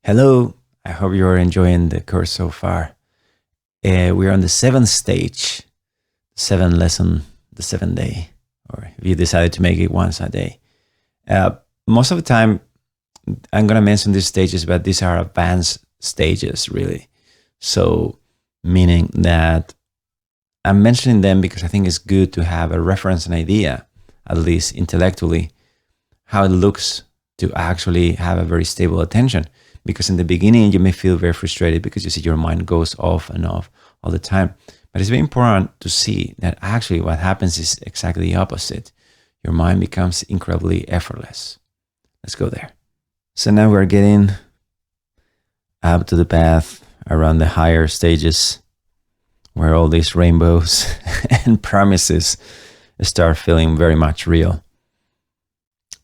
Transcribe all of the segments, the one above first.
Hello, I hope you're enjoying the course so far. We're on the seventh stage, seventh lesson, the seventh day, or if you decided to make it once a day. Most of the time, I'm going to mention these stages, but these are advanced stages, really. So, meaning that I'm mentioning them because I think it's good to have a reference and idea, at least intellectually, how it looks to actually have a very stable attention. Because in the beginning, you may feel very frustrated because you see your mind goes off and off all the time. But it's very important to see that actually what happens is exactly the opposite. Your mind becomes incredibly effortless. Let's go there. So now we're getting up to the path around the higher stages where all these rainbows and promises start feeling very much real.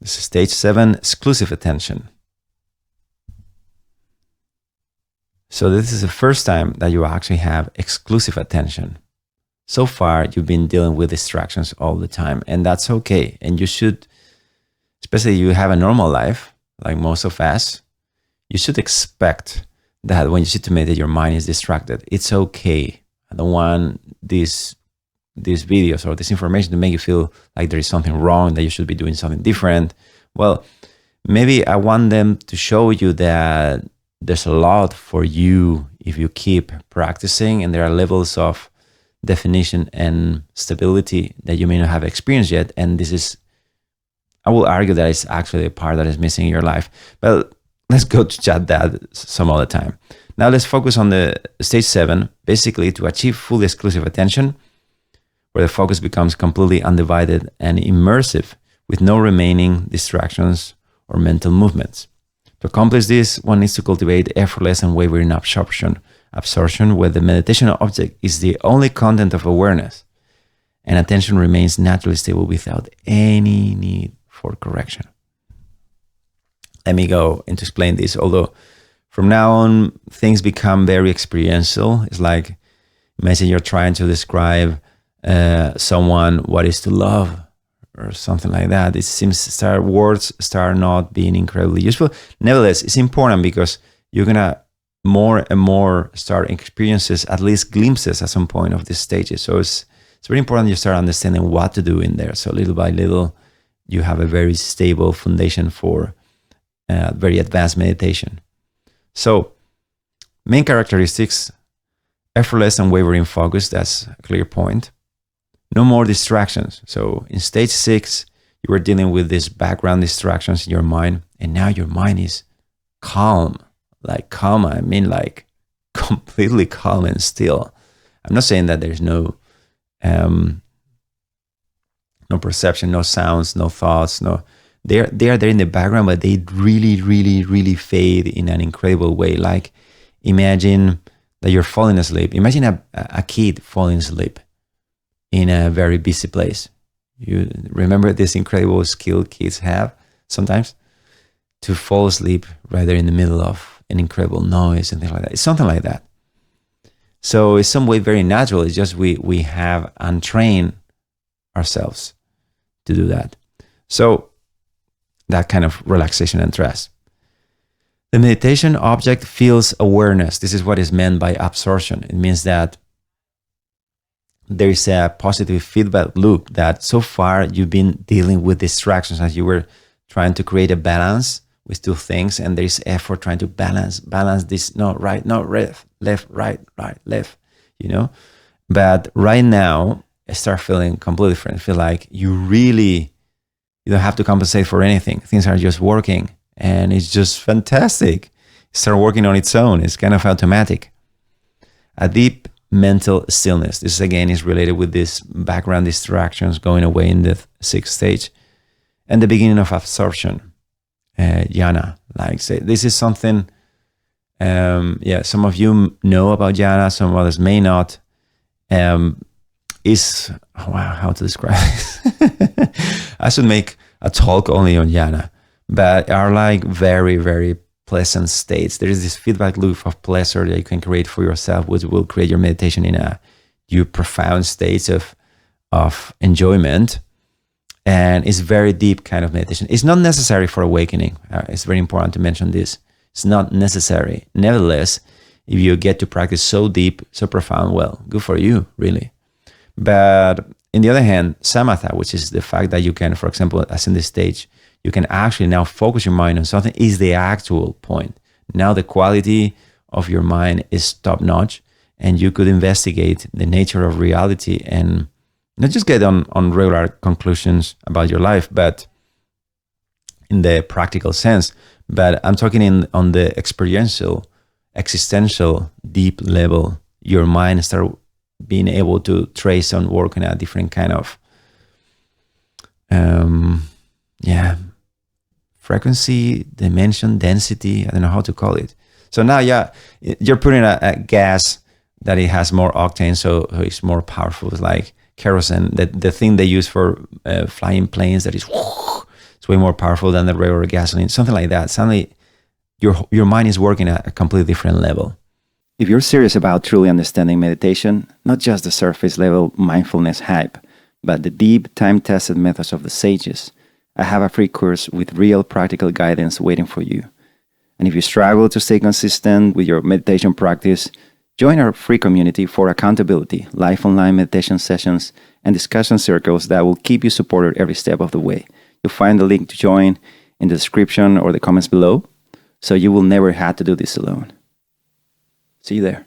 This is stage 7, exclusive attention. So this is the first time that you actually have exclusive attention. So far, you've been dealing with distractions all the time, and that's okay. And you should, especially if you have a normal life, like most of us, you should expect that when you sit to meditate, your mind is distracted. It's okay. I don't want these videos or this information to make you feel like there is something wrong, that you should be doing something different. Well, maybe I want them to show you that there's a lot for you if you keep practicing, and there are levels of definition and stability that you may not have experienced yet. And this is, I will argue that it's actually a part that is missing in your life. But let's go to chat that some other time. Now let's focus on the stage 7, basically to achieve full exclusive attention, where the focus becomes completely undivided and immersive with no remaining distractions or mental movements. To accomplish this, one needs to cultivate effortless and wavering absorption, where the meditation object is the only content of awareness, and attention remains naturally stable without any need for correction. Let me go and to explain this, although from now on, things become very experiential. It's like, imagine you're trying to describe someone what is to love, or something like that. It seems words start not being incredibly useful. Nevertheless, it's important because you're gonna more and more start experiences, at least glimpses at some point of these stages. So it's very important you start understanding what to do in there. So little by little, you have a very stable foundation for very advanced meditation. So main characteristics: effortless and wavering focus. That's a clear point. No more distractions. So in stage 6, you were dealing with these background distractions in your mind, and now your mind is calm. Like calm, I mean like completely calm and still. I'm not saying that there's no perception, no sounds, no thoughts, no. They are there in the background, but they really, really, really fade in an incredible way. Like imagine that you're falling asleep. Imagine a kid falling asleep in a very busy place. You remember this incredible skill kids have sometimes to fall asleep right there in the middle of an incredible noise and things like that. It's something like that. So it's some way very natural. It's just we have untrained ourselves to do that. So that kind of relaxation and rest. The meditation object feels awareness. This is what is meant by absorption. It means that there is a positive feedback loop, that so far you've been dealing with distractions as you were trying to create a balance with two things, and there is effort trying to balance this, no, right, no, left, right, left, But right now, I start feeling completely different. I feel like you don't have to compensate for anything. Things are just working, and it's just fantastic. Start working on its own. It's kind of automatic. A deep mental stillness. This again is related with these background distractions going away in the 6th stage, and the beginning of absorption, Jhana-like. This is something, some of you know about Jhana, some others may not. How to describe this? I should make a talk only on Jhana, but are like very, very pleasant states. There is this feedback loop of pleasure that you can create for yourself, which will create your meditation in your profound states of enjoyment. And it's very deep kind of meditation. It's not necessary for awakening. It's very important to mention this. It's not necessary. Nevertheless, if you get to practice so deep, so profound, well, good for you, really. But on the other hand, Samatha, which is the fact that you can, for example, as in this stage, you can actually now focus your mind on something, is the actual point. Now the quality of your mind is top notch, and you could investigate the nature of reality and not just get on regular conclusions about your life, but in the practical sense. But I'm talking on the experiential, existential, deep level. Your mind start being able to trace and work on a different kind of frequency, dimension, density. I don't know how to call it. So now, you're putting a gas that it has more octane, so it's more powerful. It's like kerosene, the thing they use for flying planes, that is, it's way more powerful than the regular gasoline, something like that. Suddenly, your mind is working at a completely different level. If you're serious about truly understanding meditation, not just the surface level mindfulness hype, but the deep, time-tested methods of the sages, I have a free course with real practical guidance waiting for you. And if you struggle to stay consistent with your meditation practice, join our free community for accountability, live online meditation sessions, and discussion circles that will keep you supported every step of the way. You'll find the link to join in the description or the comments below, so you will never have to do this alone. See you there.